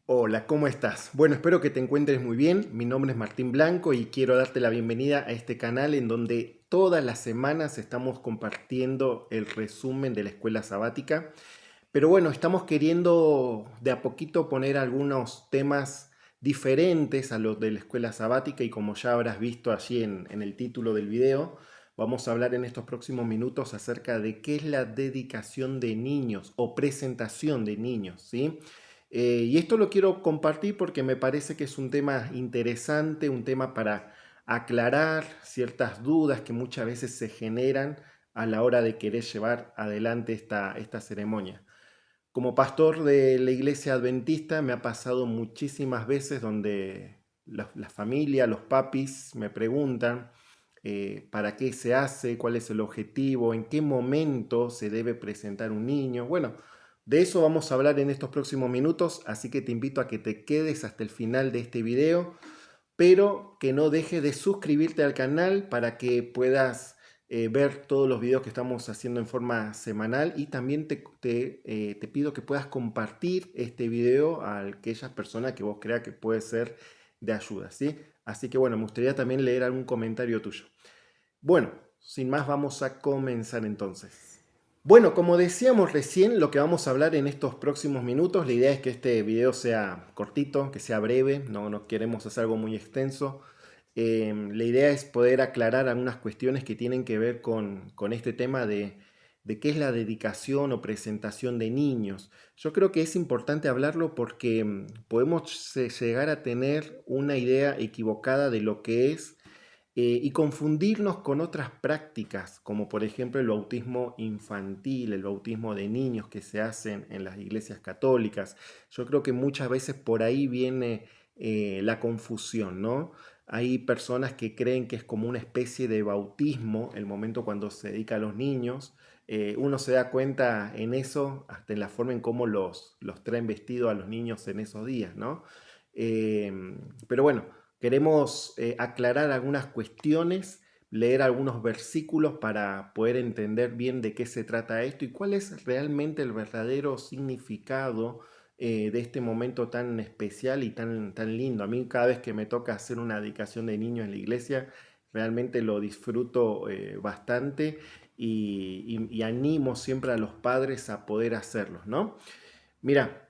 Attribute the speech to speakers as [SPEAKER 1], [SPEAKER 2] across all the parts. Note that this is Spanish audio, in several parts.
[SPEAKER 1] Hola, ¿cómo estás? Bueno, espero que te encuentres muy bien. Mi nombre es Martín Blanco y quiero darte la bienvenida a este canal en donde todas las semanas estamos compartiendo el resumen de la escuela sabática. Pero bueno, estamos queriendo de a poquito poner algunos temas diferentes a los de la escuela sabática y como ya habrás visto allí en el título del video, vamos a hablar en estos próximos minutos acerca de qué es la dedicación de niños o presentación de niños, ¿sí? Y esto lo quiero compartir porque me parece que es un tema interesante, un tema para aclarar ciertas dudas que muchas veces se generan a la hora de querer llevar adelante esta ceremonia. Como pastor de la iglesia adventista me ha pasado muchísimas veces donde la familia, los papis me preguntan para qué se hace, cuál es el objetivo, en qué momento se debe presentar un niño. Bueno, de eso vamos a hablar en estos próximos minutos, así que te invito a que te quedes hasta el final de este video, pero que no dejes de suscribirte al canal para que puedas ver todos los videos que estamos haciendo en forma semanal y también te pido que puedas compartir este video a aquellas personas que vos creas que puede ser de ayuda, ¿sí? Así que bueno, me gustaría también leer algún comentario tuyo. Bueno, sin más vamos a comenzar entonces. Bueno, como decíamos recién, lo que vamos a hablar en estos próximos minutos, la idea es que este video sea cortito, que sea breve, no queremos hacer algo muy extenso. La idea es poder aclarar algunas cuestiones que tienen que ver con este tema de qué es la dedicación o presentación de niños. Yo creo que es importante hablarlo porque podemos llegar a tener una idea equivocada de lo que es y confundirnos con otras prácticas, como por ejemplo el bautismo infantil, el bautismo de niños que se hacen en las iglesias católicas. Yo creo que muchas veces por ahí viene la confusión, ¿no? Hay personas que creen que es como una especie de bautismo el momento cuando se dedica a los niños. Uno se da cuenta en eso, hasta en la forma en cómo los traen vestidos a los niños en esos días, ¿no? Eh, pero bueno, queremos aclarar algunas cuestiones, leer algunos versículos para poder entender bien de qué se trata esto y cuál es realmente el verdadero significado de este momento tan especial y tan lindo. A mí cada vez que me toca hacer una dedicación de niños en la iglesia, realmente lo disfruto bastante y animo siempre a los padres a poder hacerlos, ¿no? Mira,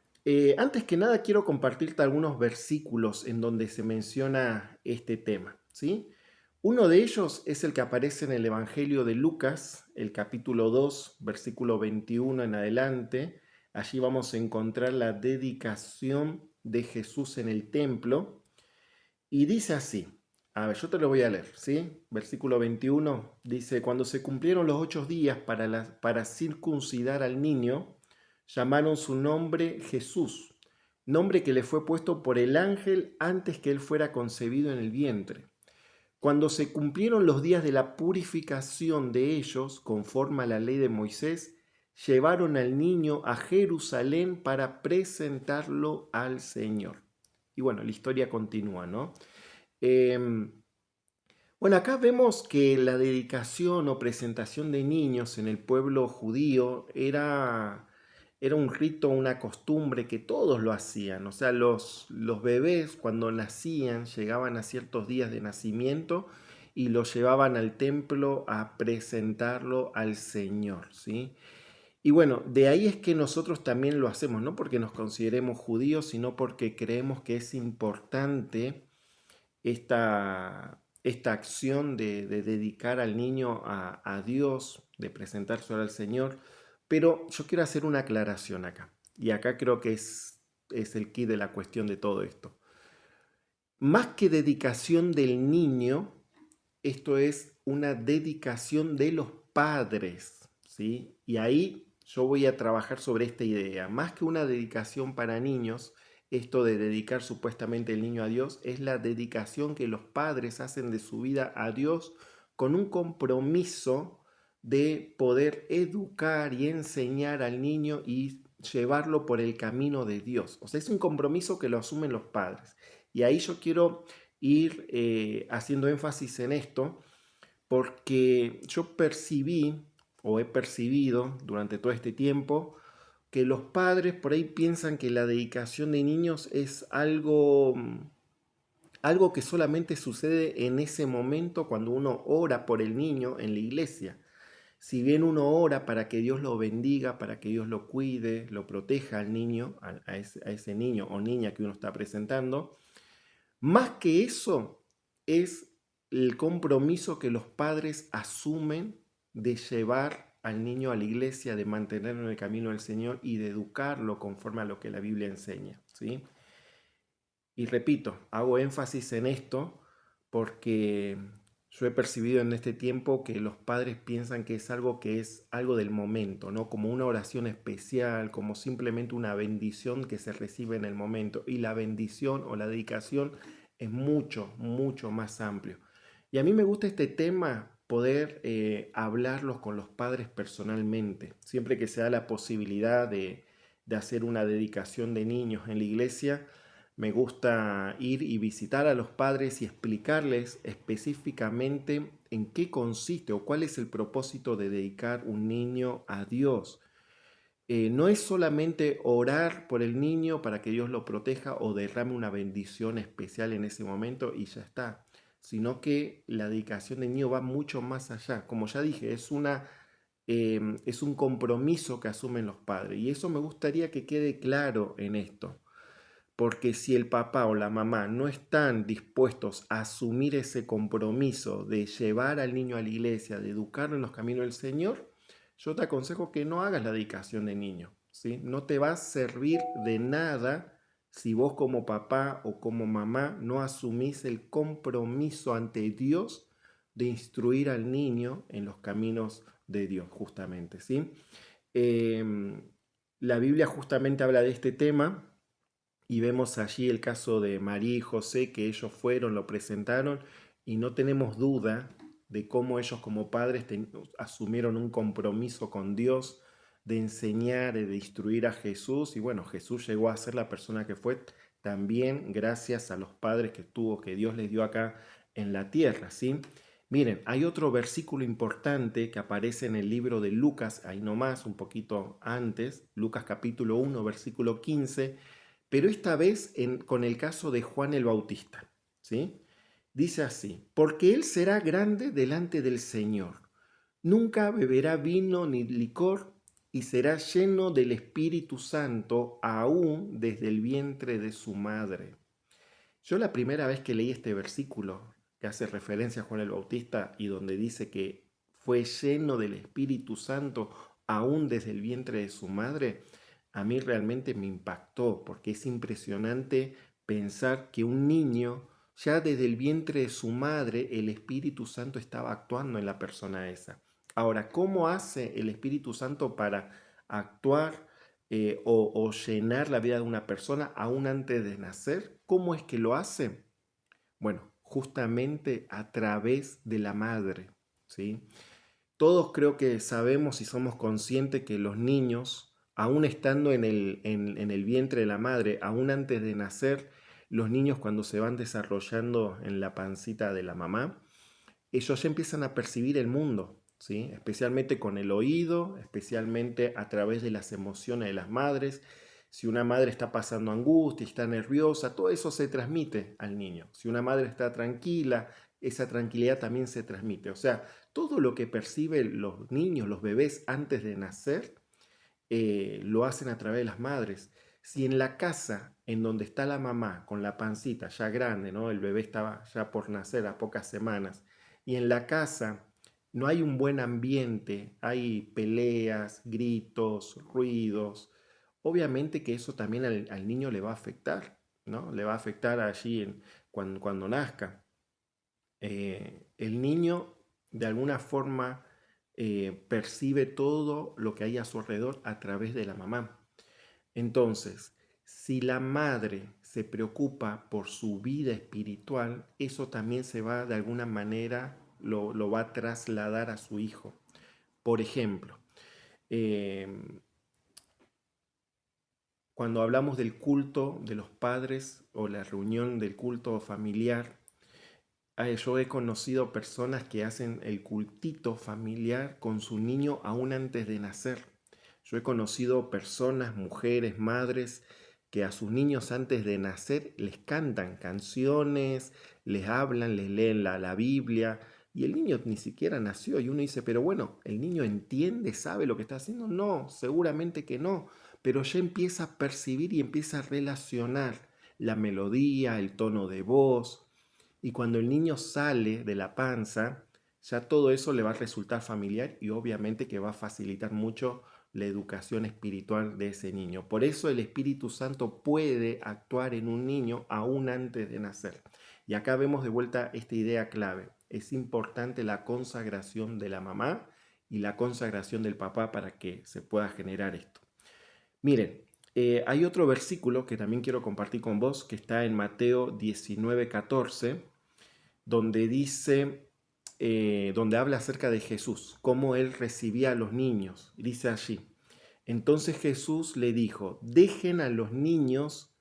[SPEAKER 1] antes que nada quiero compartirte algunos versículos en donde se menciona este tema, ¿sí? Uno de ellos es el que aparece en el Evangelio de Lucas, el capítulo 2, versículo 21 en adelante. Allí vamos a encontrar la dedicación de Jesús en el templo y dice así. A ver, yo te lo voy a leer, ¿sí? Versículo 21 dice, cuando se cumplieron los 8 días para circuncidar al niño, llamaron su nombre Jesús, nombre que le fue puesto por el ángel antes que él fuera concebido en el vientre. Cuando se cumplieron los días de la purificación de ellos, conforme a la ley de Moisés, llevaron al niño a Jerusalén para presentarlo al Señor. Y bueno, la historia continúa, ¿no? Em, bueno, acá vemos que la dedicación o presentación de niños en el pueblo judío era un rito, una costumbre que todos lo hacían. O sea, los bebés cuando nacían llegaban a ciertos días de nacimiento y los llevaban al templo a presentarlo al Señor, ¿sí? Y bueno, de ahí es que nosotros también lo hacemos, no porque nos consideremos judíos, sino porque creemos que es importante esta acción de dedicar al niño a Dios, de presentárselo al Señor. Pero yo quiero hacer una aclaración acá. Y acá creo que es el key de la cuestión de todo esto. Más que dedicación del niño, esto es una dedicación de los padres, ¿sí? Y ahí yo voy a trabajar sobre esta idea. Más que una dedicación para niños, esto de dedicar supuestamente el niño a Dios es la dedicación que los padres hacen de su vida a Dios con un compromiso de poder educar y enseñar al niño y llevarlo por el camino de Dios. O sea, es un compromiso que lo asumen los padres. Y ahí yo quiero ir haciendo énfasis en esto porque yo percibí o he percibido durante todo este tiempo que los padres por ahí piensan que la dedicación de niños es algo que solamente sucede en ese momento cuando uno ora por el niño en la iglesia. Si bien uno ora para que Dios lo bendiga, para que Dios lo cuide, lo proteja al niño, a ese niño o niña que uno está presentando, más que eso es el compromiso que los padres asumen de llevar al niño a la iglesia, de mantenerlo en el camino del Señor y de educarlo conforme a lo que la Biblia enseña, ¿sí? Y repito, hago énfasis en esto porque yo he percibido en este tiempo que los padres piensan que es algo del momento, ¿no? Como una oración especial, como simplemente una bendición que se recibe en el momento. Y la bendición o la dedicación es mucho, mucho más amplio. Y a mí me gusta este tema, poder hablarlos con los padres personalmente. Siempre que se da la posibilidad de hacer una dedicación de niños en la iglesia, me gusta ir y visitar a los padres y explicarles específicamente en qué consiste o cuál es el propósito de dedicar un niño a Dios. No es solamente orar por el niño para que Dios lo proteja o derrame una bendición especial en ese momento y ya está, sino que la dedicación del niño va mucho más allá. Como ya dije, es un compromiso que asumen los padres y eso me gustaría que quede claro en esto. Porque si el papá o la mamá no están dispuestos a asumir ese compromiso de llevar al niño a la iglesia, de educarlo en los caminos del Señor, yo te aconsejo que no hagas la dedicación de niño, ¿sí? No te va a servir de nada si vos como papá o como mamá no asumís el compromiso ante Dios de instruir al niño en los caminos de Dios, justamente, ¿sí? La Biblia justamente habla de este tema y vemos allí el caso de María y José, que ellos fueron, lo presentaron, y no tenemos duda de cómo ellos como padres asumieron un compromiso con Dios de enseñar y de instruir a Jesús. Y bueno, Jesús llegó a ser la persona que fue también gracias a los padres que tuvo, que Dios les dio acá en la tierra, ¿sí? Miren, hay otro versículo importante que aparece en el libro de Lucas, ahí nomás, un poquito antes, Lucas capítulo 1, versículo 15, pero esta vez con el caso de Juan el Bautista, ¿sí? Dice así, porque él será grande delante del Señor, nunca beberá vino ni licor y será lleno del Espíritu Santo aún desde el vientre de su madre. Yo la primera vez que leí este versículo, que hace referencia a Juan el Bautista y donde dice que fue lleno del Espíritu Santo aún desde el vientre de su madre, a mí realmente me impactó porque es impresionante pensar que un niño, ya desde el vientre de su madre, el Espíritu Santo estaba actuando en la persona esa. Ahora, ¿cómo hace el Espíritu Santo para actuar o llenar la vida de una persona aún antes de nacer? ¿Cómo es que lo hace? Bueno, justamente a través de la madre, ¿sí? Todos creo que sabemos y somos conscientes que los niños, aún estando en el vientre de la madre, aún antes de nacer, los niños cuando se van desarrollando en la pancita de la mamá, ellos ya empiezan a percibir el mundo, ¿sí? Especialmente con el oído, especialmente a través de las emociones de las madres. Si una madre está pasando angustia, está nerviosa, todo eso se transmite al niño. Si una madre está tranquila, esa tranquilidad también se transmite. O sea, todo lo que perciben los niños, los bebés antes de nacer, lo hacen a través de las madres. Si en la casa en donde está la mamá con la pancita ya grande, ¿no? El bebé estaba ya por nacer a pocas semanas, y en la casa no hay un buen ambiente, hay peleas, gritos, ruidos, obviamente que eso también al niño le va a afectar, ¿no? Le va a afectar allí cuando nazca. El niño de alguna forma percibe todo lo que hay a su alrededor a través de la mamá. Entonces, si la madre se preocupa por su vida espiritual, eso también se va de alguna manera, lo va a trasladar a su hijo. Por ejemplo, eh, cuando hablamos del culto de los padres o la reunión del culto familiar, yo he conocido personas que hacen el cultito familiar con su niño aún antes de nacer. Yo he conocido personas, mujeres, madres, que a sus niños antes de nacer les cantan canciones, les hablan, les leen la Biblia, y el niño ni siquiera nació. Y uno dice, pero bueno, ¿el niño entiende, sabe lo que está haciendo? No, seguramente que no, pero ya empieza a percibir y empieza a relacionar la melodía, el tono de voz. Y cuando el niño sale de la panza, ya todo eso le va a resultar familiar y obviamente que va a facilitar mucho la educación espiritual de ese niño. Por eso el Espíritu Santo puede actuar en un niño aún antes de nacer. Y acá vemos de vuelta esta idea clave. Es importante la consagración de la mamá y la consagración del papá para que se pueda generar esto. Miren, hay otro versículo que también quiero compartir con vos, que está en Mateo 19:14, donde dice, donde habla acerca de Jesús, cómo él recibía a los niños. Dice allí, entonces Jesús le dijo, dejen a los niños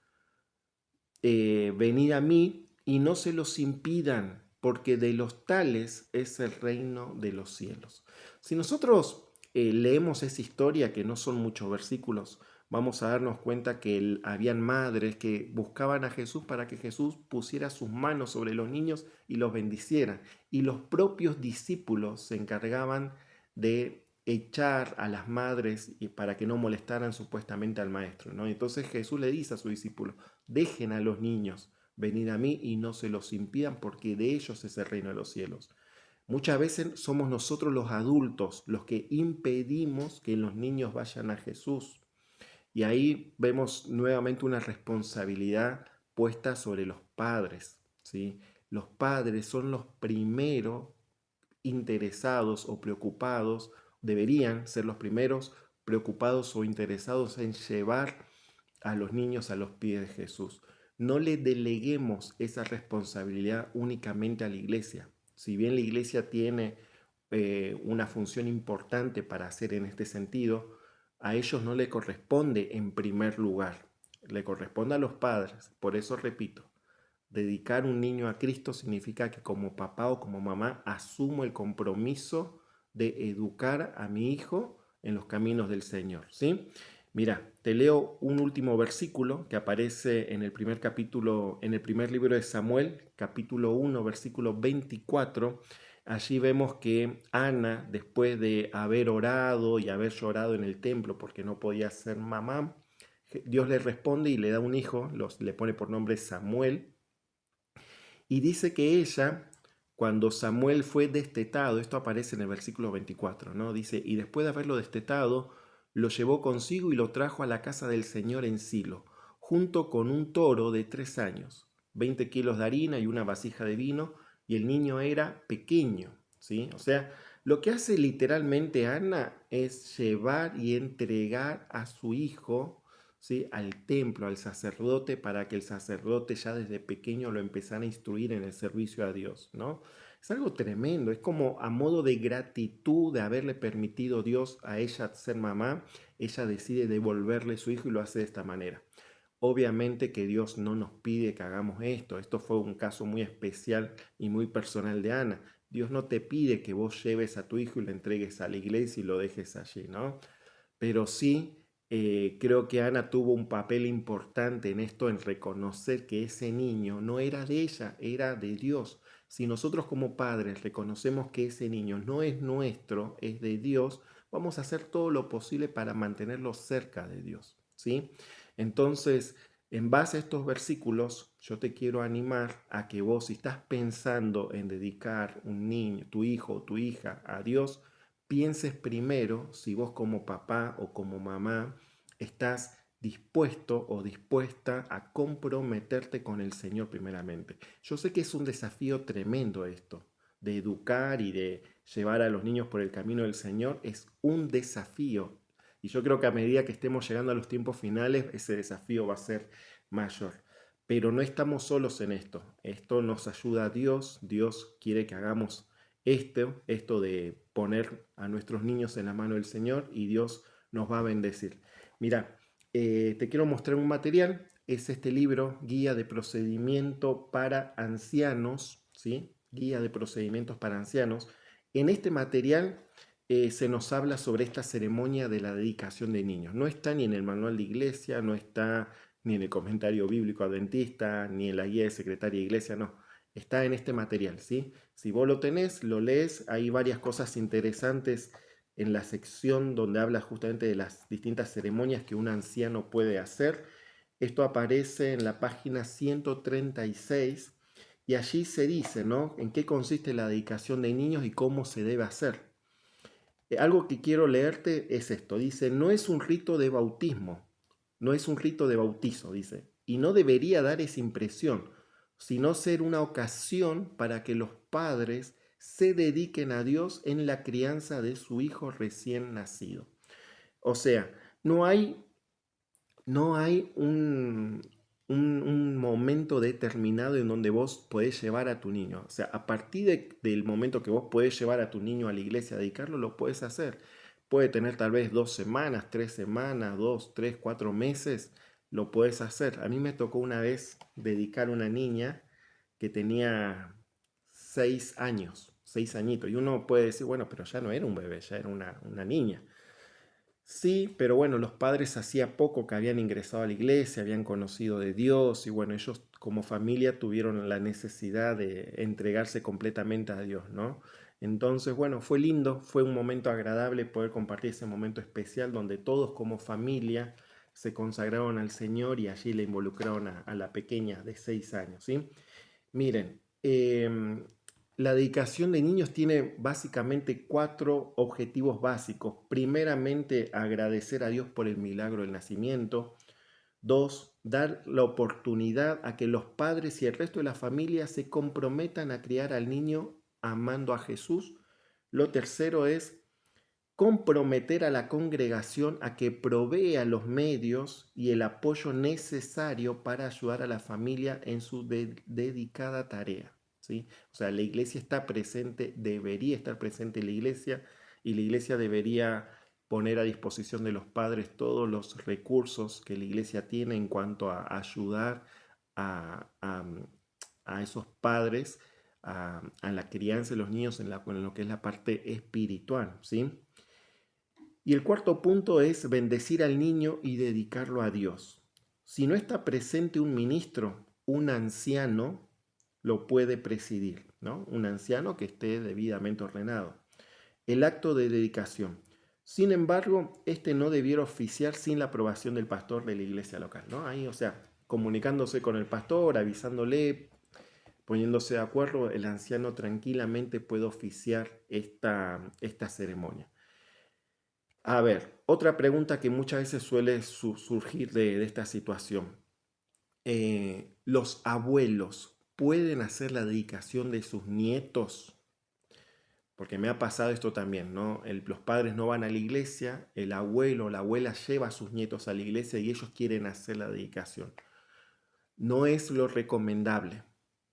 [SPEAKER 1] venir a mí y no se los impidan, porque de los tales es el reino de los cielos. Si nosotros leemos esa historia, que no son muchos versículos, vamos a darnos cuenta que habían madres que buscaban a Jesús para que Jesús pusiera sus manos sobre los niños y los bendiciera. Y los propios discípulos se encargaban de echar a las madres y para que no molestaran supuestamente al maestro, ¿no? Entonces Jesús le dice a sus discípulos, dejen a los niños venir a mí y no se los impidan porque de ellos es el reino de los cielos. Muchas veces somos nosotros los adultos los que impedimos que los niños vayan a Jesús. Y ahí vemos nuevamente una responsabilidad puesta sobre los padres, ¿sí? Los padres son los primeros interesados o preocupados, deberían ser los primeros preocupados o interesados en llevar a los niños a los pies de Jesús. No le deleguemos esa responsabilidad únicamente a la iglesia. Si bien la iglesia tiene una función importante para hacer en este sentido, a ellos no le corresponde en primer lugar, le corresponde a los padres. Por eso repito, dedicar un niño a Cristo significa que como papá o como mamá asumo el compromiso de educar a mi hijo en los caminos del Señor, ¿sí? Mira, te leo un último versículo que aparece en el primer capítulo, en el primer libro de Samuel, capítulo 1, versículo 24. Allí vemos que Ana, después de haber orado y haber llorado en el templo porque no podía ser mamá, Dios le responde y le da un hijo, le pone por nombre Samuel, y dice que ella, cuando Samuel fue destetado, esto aparece en el versículo 24, ¿no? Dice, y después de haberlo destetado, lo llevó consigo y lo trajo a la casa del Señor en Silo, junto con un toro de 3 años, 20 kilos de harina y una vasija de vino, y el niño era pequeño, ¿sí? O sea, lo que hace literalmente Ana es llevar y entregar a su hijo, ¿sí?, al templo, al sacerdote, para que el sacerdote ya desde pequeño lo empezara a instruir en el servicio a Dios, ¿no? Es algo tremendo, es como a modo de gratitud de haberle permitido Dios a ella ser mamá, ella decide devolverle su hijo y lo hace de esta manera. Obviamente que Dios no nos pide que hagamos esto fue un caso muy especial y muy personal de Ana. Dios no te pide que vos lleves a tu hijo y lo entregues a la iglesia y lo dejes allí, ¿no? Pero sí, creo que Ana tuvo un papel importante en esto, en reconocer que ese niño no era de ella, era de Dios. Si nosotros como padres reconocemos que ese niño no es nuestro, es de Dios, vamos a hacer todo lo posible para mantenerlo cerca de Dios, ¿sí? Entonces, en base a estos versículos, yo te quiero animar a que vos, si estás pensando en dedicar un niño, tu hijo o tu hija a Dios, pienses primero si vos como papá o como mamá estás dispuesto o dispuesta a comprometerte con el Señor primeramente. Yo sé que es un desafío tremendo esto, de educar y de llevar a los niños por el camino del Señor, es un desafío. Y yo creo que a medida que estemos llegando a los tiempos finales, ese desafío va a ser mayor. Pero no estamos solos en esto. Esto nos ayuda a Dios. Dios quiere que hagamos esto de poner a nuestros niños en la mano del Señor y Dios nos va a bendecir. Mira, te quiero mostrar un material, es este libro, Guía de Procedimiento para Ancianos, ¿sí? Guía de Procedimientos para Ancianos. En este material se nos habla sobre esta ceremonia de la dedicación de niños. No está ni en el manual de iglesia, no está ni en el comentario bíblico adventista, ni en la guía de secretaria de iglesia, no. Está en este material, ¿sí? Si vos lo tenés, lo lees, hay varias cosas interesantes en la sección donde habla justamente de las distintas ceremonias que un anciano puede hacer. Esto aparece en la página 136 y allí se dice, ¿no? En qué consiste la dedicación de niños y cómo se debe hacer. Algo que quiero leerte es esto. Dice, no es un rito de bautismo, no es un rito de bautizo, dice, y no debería dar esa impresión, sino ser una ocasión para que los padres se dediquen a Dios en la crianza de su hijo recién nacido. O sea, no hay no hay un momento determinado en donde vos podés llevar a tu niño. O sea, a partir del momento que vos podés llevar a tu niño a la iglesia a dedicarlo, lo puedes hacer. Puede tener tal vez 2 semanas, 3 semanas, 2, 3, 4 meses, lo puedes hacer. A mí me tocó una vez dedicar a una niña que tenía 6 años, 6 añitos. Y uno puede decir, bueno, pero ya no era un bebé, ya era una niña. Sí, pero bueno, los padres hacía poco que habían ingresado a la iglesia, habían conocido de Dios y bueno, ellos como familia tuvieron la necesidad de entregarse completamente a Dios, ¿no? Entonces, bueno, fue lindo, fue un momento agradable poder compartir ese momento especial donde todos como familia se consagraron al Señor y allí le involucraron a la pequeña de 6 años, ¿sí? Miren, la dedicación de niños tiene básicamente 4 objetivos básicos. Primeramente, agradecer a Dios por el milagro del nacimiento. 2, dar la oportunidad a que los padres y el resto de la familia se comprometan a criar al niño amando a Jesús. Lo tercero es comprometer a la congregación a que provea los medios y el apoyo necesario para ayudar a la familia en su dedicada tarea. ¿Sí? O sea, la iglesia está presente, debería estar presente en la iglesia y la iglesia debería poner a disposición de los padres todos los recursos que la iglesia tiene en cuanto a ayudar a, a, a esos padres a la crianza de los niños en lo que es la parte espiritual, ¿sí? Y el cuarto punto es bendecir al niño y dedicarlo a Dios. Si no está presente un ministro, un anciano lo puede presidir, ¿no? Un anciano que esté debidamente ordenado. El acto de dedicación. Sin embargo, este no debiera oficiar sin la aprobación del pastor de la iglesia local, ¿no? Ahí, o sea, comunicándose con el pastor, avisándole, poniéndose de acuerdo, el anciano tranquilamente puede oficiar esta ceremonia. A ver, otra pregunta que muchas veces suele surgir de esta situación. ¿Los abuelos pueden hacer la dedicación de sus nietos? Porque me ha pasado esto también, ¿no? Los padres no van a la iglesia, el abuelo o la abuela lleva a sus nietos a la iglesia y ellos quieren hacer la dedicación. No es lo recomendable,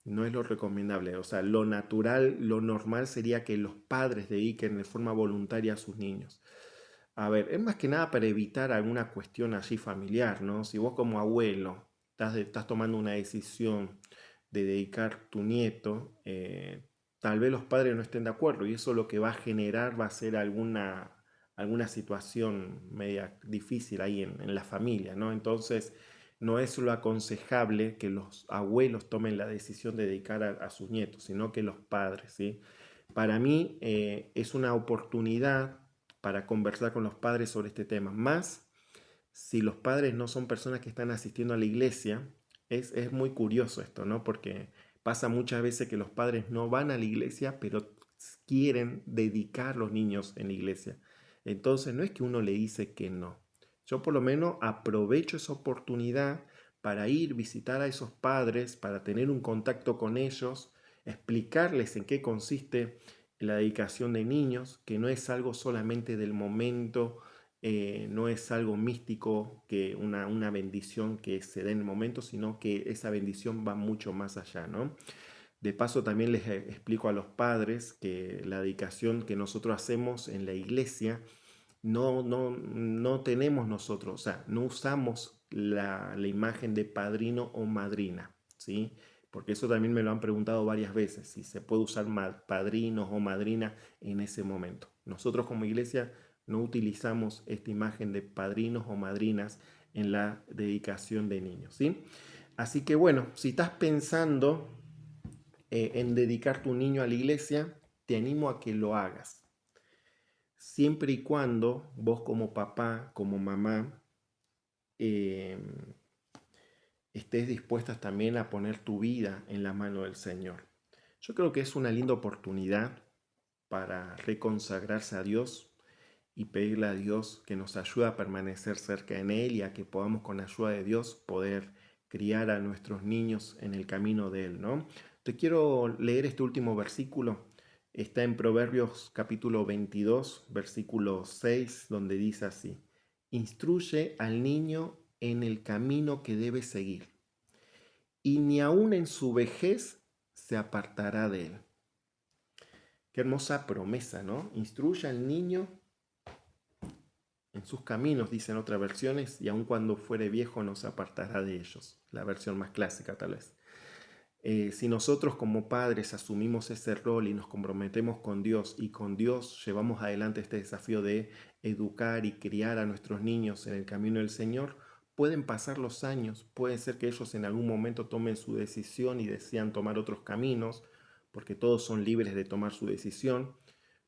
[SPEAKER 1] no es lo recomendable. O sea, lo natural, lo normal sería que los padres dediquen de forma voluntaria a sus niños. A ver, es más que nada para evitar alguna cuestión allí familiar, ¿no? Si vos como abuelo estás tomando una decisión de dedicar tu nieto, tal vez los padres no estén de acuerdo y eso lo que va a generar va a ser alguna situación media difícil ahí en la familia, ¿no? Entonces, no es lo aconsejable que los abuelos tomen la decisión de dedicar a sus nietos, sino que los padres, ¿sí? Para mí es una oportunidad para conversar con los padres sobre este tema. Más si los padres no son personas que están asistiendo a la iglesia, es muy curioso esto, ¿no? Porque pasa muchas veces que los padres no van a la iglesia, pero quieren dedicar los niños en la iglesia. Entonces no es que uno le dice que no. Yo por lo menos aprovecho esa oportunidad para ir, visitar a esos padres, para tener un contacto con ellos, explicarles en qué consiste la dedicación de niños, que no es algo solamente del momento, no es algo místico, que una bendición que se dé en el momento, sino que esa bendición va mucho más allá, ¿no? De paso también les explico a los padres que la dedicación que nosotros hacemos en la iglesia no tenemos nosotros, o sea, no usamos la imagen de padrino o madrina, ¿sí? Porque eso también me lo han preguntado varias veces, si se puede usar padrinos o madrinas en ese momento. Nosotros como iglesia no utilizamos esta imagen de padrinos o madrinas en la dedicación de niños, ¿sí? Así que bueno, si estás pensando en dedicar tu niño a la iglesia, te animo a que lo hagas. Siempre y cuando vos como papá, como mamá, eh, estés dispuestas también a poner tu vida en la mano del Señor. Yo creo que es una linda oportunidad para reconsagrarse a Dios y pedirle a Dios que nos ayude a permanecer cerca en Él y a que podamos con ayuda de Dios poder criar a nuestros niños en el camino de Él, ¿no? Te quiero leer este último versículo. Está en Proverbios capítulo 22, versículo 6, donde dice así: Instruye al niño en el camino que debe seguir, y ni aun en su vejez se apartará de él. Qué hermosa promesa, ¿no? Instruye al niño en sus caminos, dicen otras versiones, y aun cuando fuere viejo no se apartará de ellos. La versión más clásica tal vez. Si nosotros como padres asumimos ese rol y nos comprometemos con Dios y con Dios llevamos adelante este desafío de educar y criar a nuestros niños en el camino del Señor, pueden pasar los años, puede ser que ellos en algún momento tomen su decisión y desean tomar otros caminos, porque todos son libres de tomar su decisión,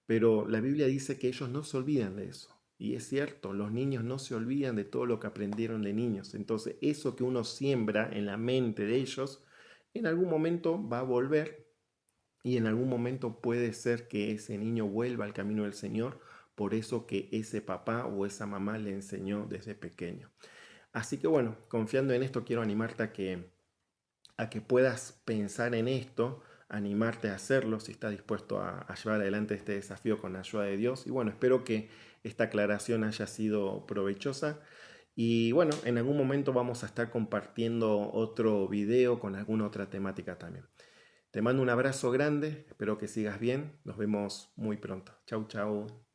[SPEAKER 1] pero la Biblia dice que ellos no se olvidan de eso. Y es cierto, los niños no se olvidan de todo lo que aprendieron de niños. Entonces, eso que uno siembra en la mente de ellos, en algún momento va a volver y en algún momento puede ser que ese niño vuelva al camino del Señor por eso que ese papá o esa mamá le enseñó desde pequeño. Así que bueno, confiando en esto, quiero animarte a que puedas pensar en esto, animarte a hacerlo si estás dispuesto a llevar adelante este desafío con la ayuda de Dios. Y bueno, espero que esta aclaración haya sido provechosa. Y bueno, en algún momento vamos a estar compartiendo otro video con alguna otra temática también. Te mando un abrazo grande, espero que sigas bien, nos vemos muy pronto. Chau, chau.